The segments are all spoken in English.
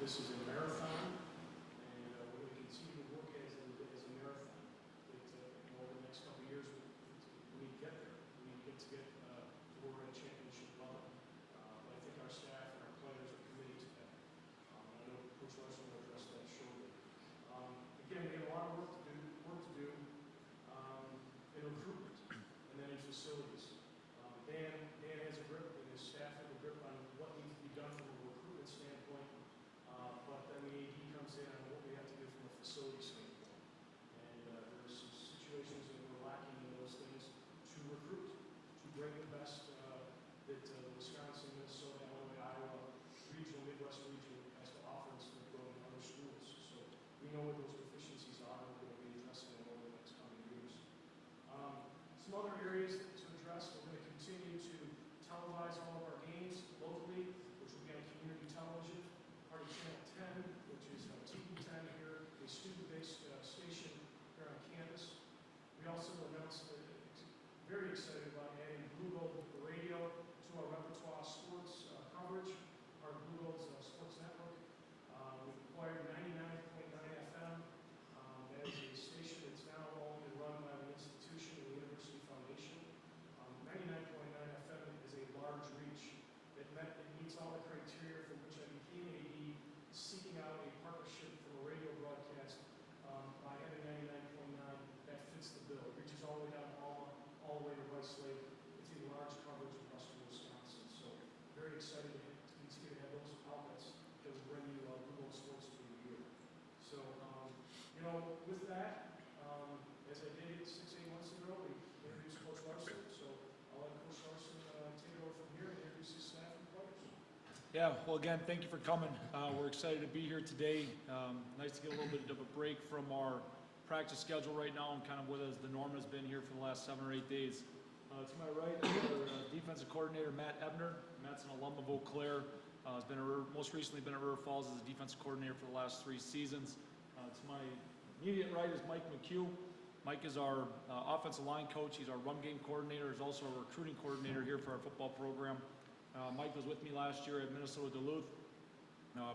This is a marathon, and we're going to continue to work as a marathon. Over the next couple of years, we need to get there. We need to get to where we're at championship level. But I think our staff and our players are committed to that. I know Coach Larson will address that shortly. Again, we have a lot of work to do in recruitment and then in facilities. Dan has a grip, and his staff have a grip on what needs to be done from a recruitment standpoint. But then the AD comes in on what we have to do from a facility standpoint. And there are some situations that we're lacking in those things to recruit, to bring the best that Wisconsin, Minnesota, Illinois, Iowa, regional, Midwest region has to offer instead of going to other schools. So we know what those deficiencies are, and we're going to be addressing them over the next coming years. Some other areas to address, we're going to continue to televise all of our games locally, which will be on community television. Party Channel 10, which is TV 10 here, a student-based station here on campus. We also announced, very excited about adding Blue Gold Radio to our repertoire sports coverage, our Blue Gold Sports Network. We've acquired 99.9 FM. That is a station that's now owned and run by the institution, the University Foundation. 99.9 FM is a large reach. It meets all the criteria for which I became AD, seeking out a partnership for a radio broadcast by having 99.9. That fits the bill. It reaches all the way down all the way to Rice Lake. It's a large coverage of western Wisconsin. So very excited to continue to have those outlets that will bring you Google Sports to the year. So, with that, as I did 6-8 months ago, we introduced Coach Larson. So I'll let Coach Larson take it over from here and introduce his staff and players. Yeah, well, again, thank you for coming. We're excited to be here today. Nice to get a little bit of a break from our practice schedule right now and kind of what the norm has been here for the last 7 or 8 days. To my right, our defensive coordinator, Matt Ebner. Matt's an alum of Eau Claire. Has been most recently been at River Falls as a defensive coordinator for the last 3 seasons. To my immediate right is Mike McHugh. Mike is our offensive line coach. He's our run game coordinator. He's also a recruiting coordinator here for our football program. Mike was with me last year at Minnesota Duluth.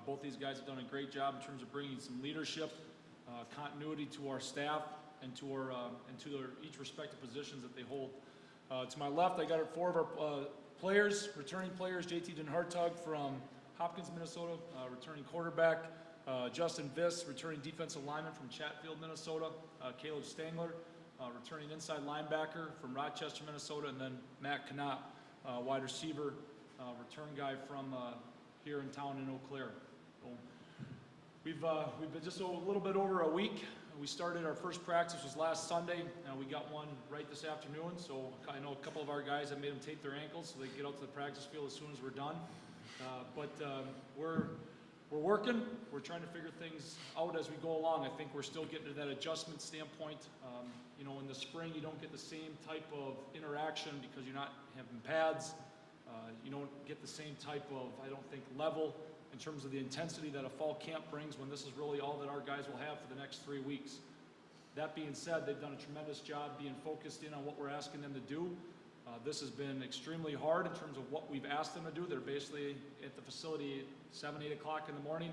Both these guys have done a great job in terms of bringing some leadership, continuity to our staff and to their each respective positions that they hold. To my left, I got 4 of our players, returning players. JT Denhartog from Hopkins, Minnesota, returning quarterback. Justin Viss, returning defensive lineman from Chatfield, Minnesota. Caleb Stangler, returning inside linebacker from Rochester, Minnesota. And then Matt Knott, wide receiver, return guy from here in town in Eau Claire. So we've been just a little bit over a week. We started our first practice was last Sunday. We got one right this afternoon. So I know a couple of our guys have made them tape their ankles so they can get out to the practice field as soon as we're done. But we're working. We're trying to figure things out as we go along. I think we're still getting to that adjustment standpoint. In the spring, you don't get the same type of interaction because you're not having pads. You don't get the same type of, I don't think, level in terms of the intensity that a fall camp brings when this is really all that our guys will have for the next 3 weeks. That being said, they've done a tremendous job being focused in on what we're asking them to do. This has been extremely hard in terms of what we've asked them to do. They're basically at the facility at 7, 8 o'clock in the morning,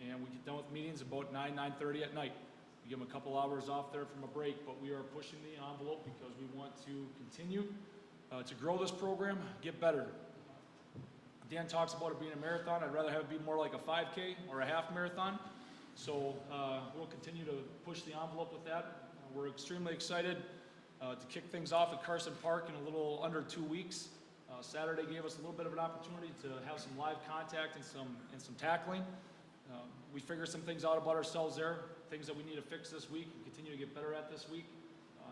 and we get done with meetings about 9, 9:30 at night. We give them a couple hours off there from a break, but we are pushing the envelope because we want to continue to grow this program, get better. Dan talks about it being a marathon. I'd rather have it be more like a 5K or a half marathon. So we'll continue to push the envelope with that. We're extremely excited to kick things off at Carson Park in a little under 2 weeks. Saturday gave us a little bit of an opportunity to have some live contact and some tackling. We figured some things out about ourselves there, things that we need to fix this week and continue to get better at this week.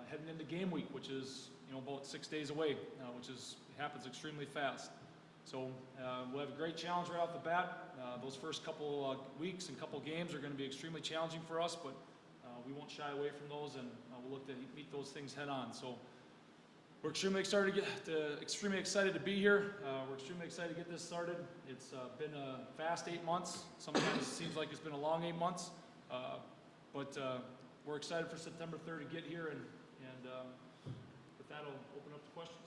Heading into game week, which is about 6 days away, which happens extremely fast. So we'll have a great challenge right off the bat. Those first couple weeks and couple games are going to be extremely challenging for us, but we won't shy away from those, and we'll look to meet those things head on. So we're extremely excited to be here. We're extremely excited to get this started. It's been a fast 8 months. Sometimes it seems like it's been a long 8 months, but we're excited for September 3rd to get here, and with that, I'll open up to questions.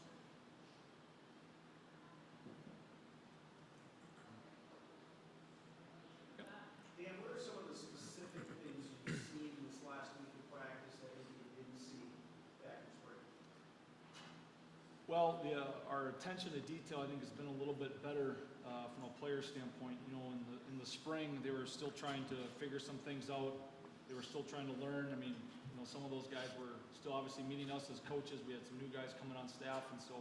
Well, our attention to detail, I think, has been a little bit better from a player standpoint. You know, in the spring, they were still trying to figure some things out. They were still trying to learn. I mean, you know, some of those guys were still obviously meeting us as coaches. We had some new guys coming on staff, and so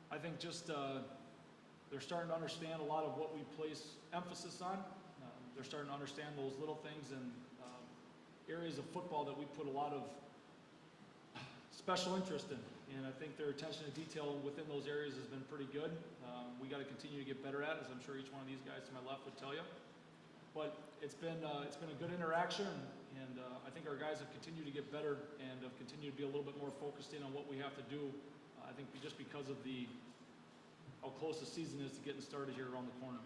I think just they're starting to understand a lot of what we place emphasis on. They're starting to understand those little things and areas of football that we put a lot of special interest in. And I think their attention to detail within those areas has been pretty good. We got to continue to get better at it, as I'm sure each one of these guys to my left would tell you. But it's been a good interaction, and I think our guys have continued to get better and have continued to be a little bit more focused in on what we have to do. I think just because of how close the season is to getting started here around the corner.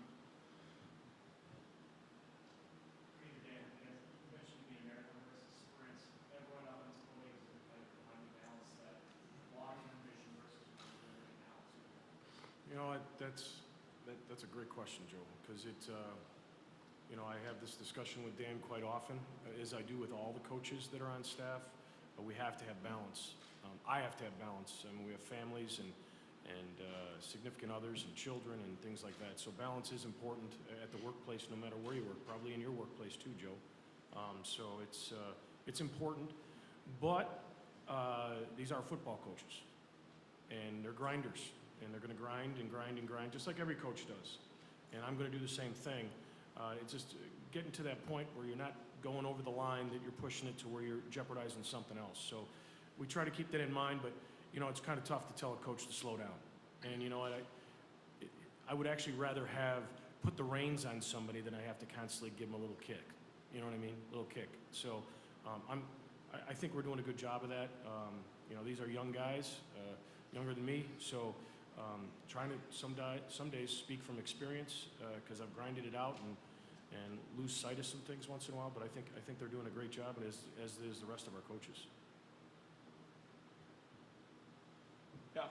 You know, that's a great question, Joe, because you know, I have this discussion with Dan quite often, as I do with all the coaches that are on staff. But we have to have balance. I have to have balance. I mean, we have families and significant others and children and things like that. So balance is important at the workplace, no matter where you work. Probably in your workplace too, Joe. So it's important. But these are football coaches, and they're grinders. And they're going to grind and grind and grind, just like every coach does. And I'm going to do the same thing. It's just getting to that point where you're not going over the line, that you're pushing it to where you're jeopardizing something else. So we try to keep that in mind, but, you know, it's kind of tough to tell a coach to slow down. And, you know what, I would actually rather put the reins on somebody than I have to constantly give them a little kick. You know what I mean? A little kick. So I think we're doing a good job of that. You know, these are young guys, younger than me, so trying to some days speak from experience, because I've grinded it out and lose sight of some things once in a while. But I think they're doing a great job, and as is the rest of our coaches. Yeah.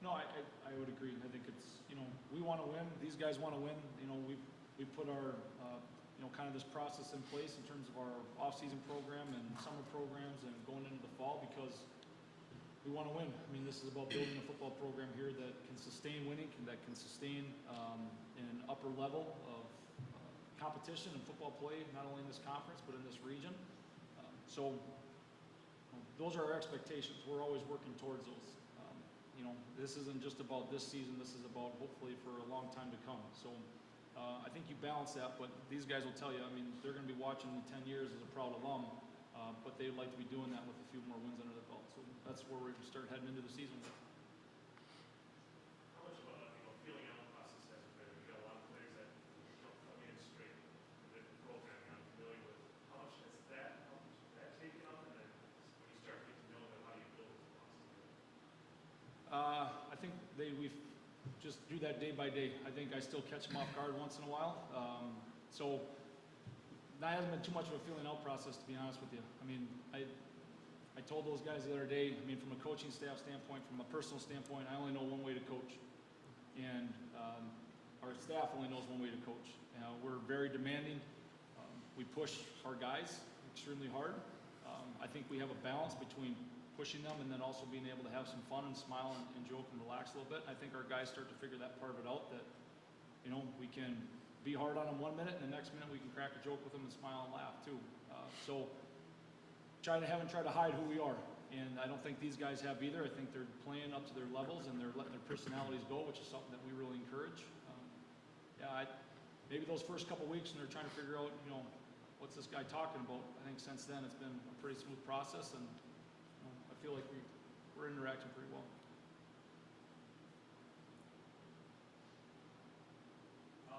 No, I would agree. I think it's, you know, we want to win. These guys want to win. You know, we put our you know, kind of this process in place in terms of our off-season program and summer programs and going into the fall, because we want to win. I mean, this is about building a football program here that can sustain winning, that can sustain an upper level of competition and football play, not only in this conference, but in this region. So those are our expectations. We're always working towards those. You know, this isn't just about this season. This is about hopefully for a long time to come. So I think you balance that, but these guys will tell you, I mean, they're going to be watching in 10 years as a proud alum, but they'd like to be doing that with a few more wins under their belt. So that's where we're going to start heading into the season. How much of a feeling out process has it been? We've got a lot of players that don't come in straight with the program you're unfamiliar with. How much has that taken up? And then when you start getting to know them, how do you build this process? I think we've just do that day by day. I think I still catch them off guard once in a while. So that hasn't been too much of a feeling out process, to be honest with you. I mean, I told those guys the other day, I mean, from a coaching staff standpoint, from a personal standpoint, I only know one way to coach. And our staff only knows one way to coach. We're very demanding. We push our guys extremely hard. I think we have a balance between pushing them and then also being able to have some fun and smile and joke and relax a little bit. I think our guys start to figure that part of it out, that, you know, we can be hard on them 1 minute and the next minute we can crack a joke with them and smile and laugh too. So haven't tried to hide who we are, and I don't think these guys have either. I think they're playing up to their levels and they're letting their personalities go, which is something that we really encourage. Maybe those first couple weeks and they're trying to figure out, you know, what's this guy talking about. I think since then it's been a pretty smooth process, and you know, I feel like we're interacting pretty well.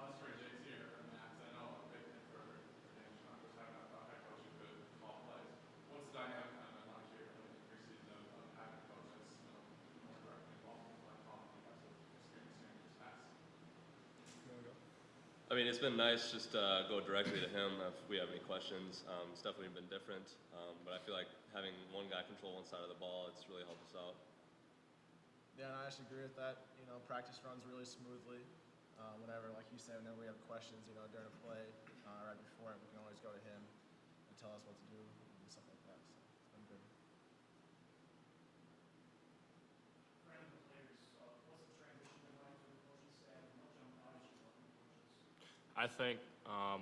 This is Ray Jakes here, and Max, I know a big thing for Dan Schmuck was having a head coach who could call plays. What's the dynamic kind of last year in the preseason of having a coach that's more directly involved in what calling you guys have experienced in years past? I mean, it's been nice just to go directly to him if we have any questions. It's definitely been different, but I feel like having one guy control one side of the ball, it's really helped us out. Yeah, and I actually agree with that. You know, practice runs really smoothly. Whenever, like you said, whenever we have questions, you know, during a play, right before it, we can always go to him and tell us what to do and stuff like that. So it's been good. I think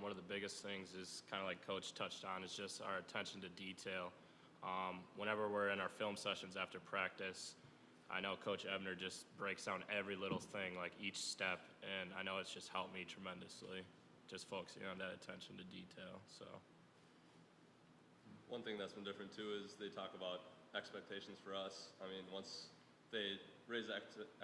one of the biggest things is kind of like Coach touched on is just our attention to detail. Whenever we're in our film sessions after practice, I know Coach Ebner just breaks down every little thing, like each step, and I know it's just helped me tremendously, just focusing on that attention to detail. So. One thing that's been different too is they talk about expectations for us. I mean, once they raise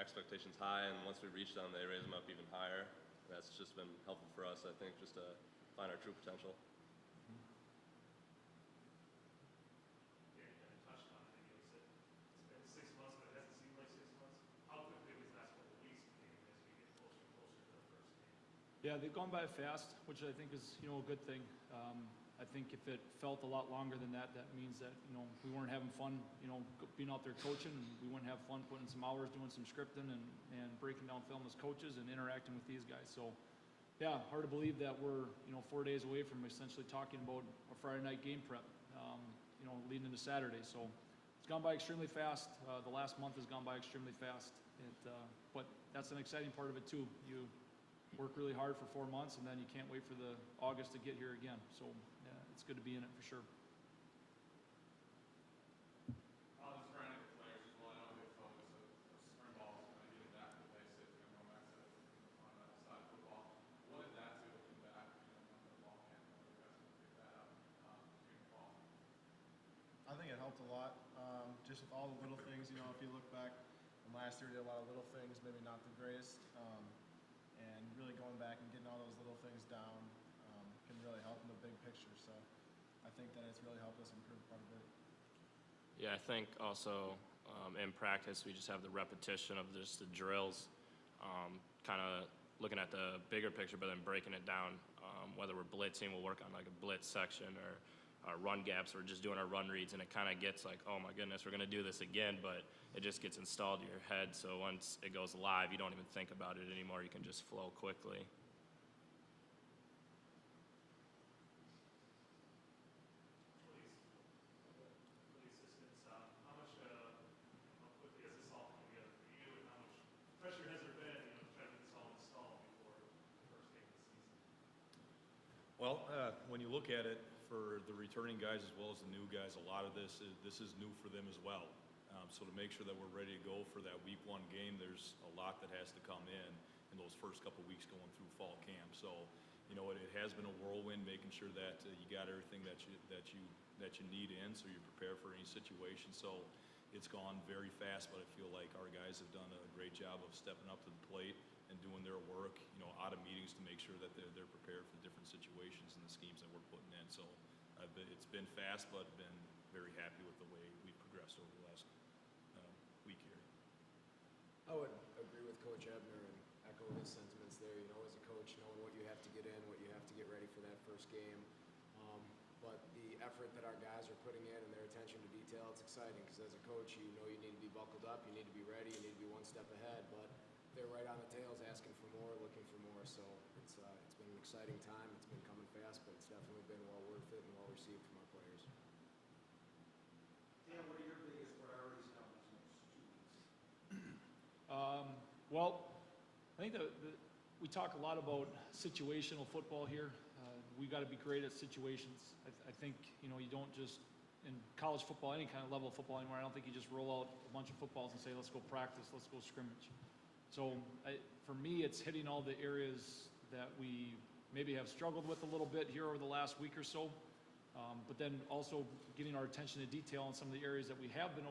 expectations high, and once we reach them, they raise them up even higher. And that's just been helpful for us, I think, just to find our true potential. Yeah, you kind of touched on it. You said it's been 6 months, but it hasn't seemed like 6 months. How quickly these last couple of weeks came as we get closer and closer to the first game? Yeah, they've gone by fast, which I think is, a good thing. I think if it felt a lot longer than that, that means that, we weren't having fun, being out there coaching, and we wouldn't have fun putting some hours doing some scripting and breaking down film as coaches and interacting with these guys. So, yeah, hard to believe that we're, 4 days away from essentially talking about a Friday night game prep, leading into Saturday. So it's gone by extremely fast. The last month has gone by extremely fast. But that's an exciting part of it too. You work really hard for 4 months, and then you can't wait for the August to get here again. So yeah, it's good to be in it for sure. I'll just try and get players as well. I know they focus of spring ball is kind of getting back to the basics and going back to on that side of football. What did that do looking back, on the ball camp? How you guys can pick that up between the fall? I think it helped a lot. Just with all the little things, if you look back from last year, we did a lot of little things, maybe not the greatest. And really going back and getting all those little things down can really help in the big picture. So I think that it's really helped us improve quite a bit. Yeah, I think also in practice we just have the repetition of just the drills, kind of looking at the bigger picture, but then breaking it down. Whether we're blitzing, we'll work on like a blitz section or run gaps, or just doing our run reads, and it kind of gets like, oh my goodness, we're going to do this again, but it just gets installed in your head. So once it goes live, you don't even think about it anymore. You can just flow quickly. For the assistants, how quickly has this all come together for you, and how much pressure has there been, to try to get this all installed before the first game of the season? Well, when you look at it, for the returning guys as well as the new guys, a lot of this is new for them as well. So to make sure that we're ready to go for that week 1 game, there's a lot that has to come in those first couple weeks going through fall camp. So, it has been a whirlwind, making sure that you got everything that you need in, so you're prepared for any situation. So it's gone very fast, but I feel like our guys have done a great job of stepping up to the plate and doing their work, out of meetings to make sure that they're prepared for different situations and the schemes that we're putting in. So it's been fast, but been very happy with the way we've progressed over the last week here. I would agree with Coach Ebner and echo his sentiments there. As a coach, knowing what you have to get in, what you have to get ready for that first game. But the effort that our guys are putting in and their attention to detail, it's exciting because as a coach, you need to be buckled up, you need to be ready, you need to be one step ahead. But they're right on the tails, asking for more, looking for more. So it's been an exciting time. It's been coming fast, but it's definitely been well worth it and well received from our players. Dan, what are your biggest priorities now these next 2 weeks? Well, I think we talk a lot about situational football here. We got to be great at situations. I think, you don't just, in college football, any kind of level of football anymore, I don't think you just roll out a bunch of footballs and say, let's go practice, let's go scrimmage. So for me, it's hitting all the areas that we maybe have struggled with a little bit here over the last week or so, but then also getting our attention to detail on some of the areas that we have been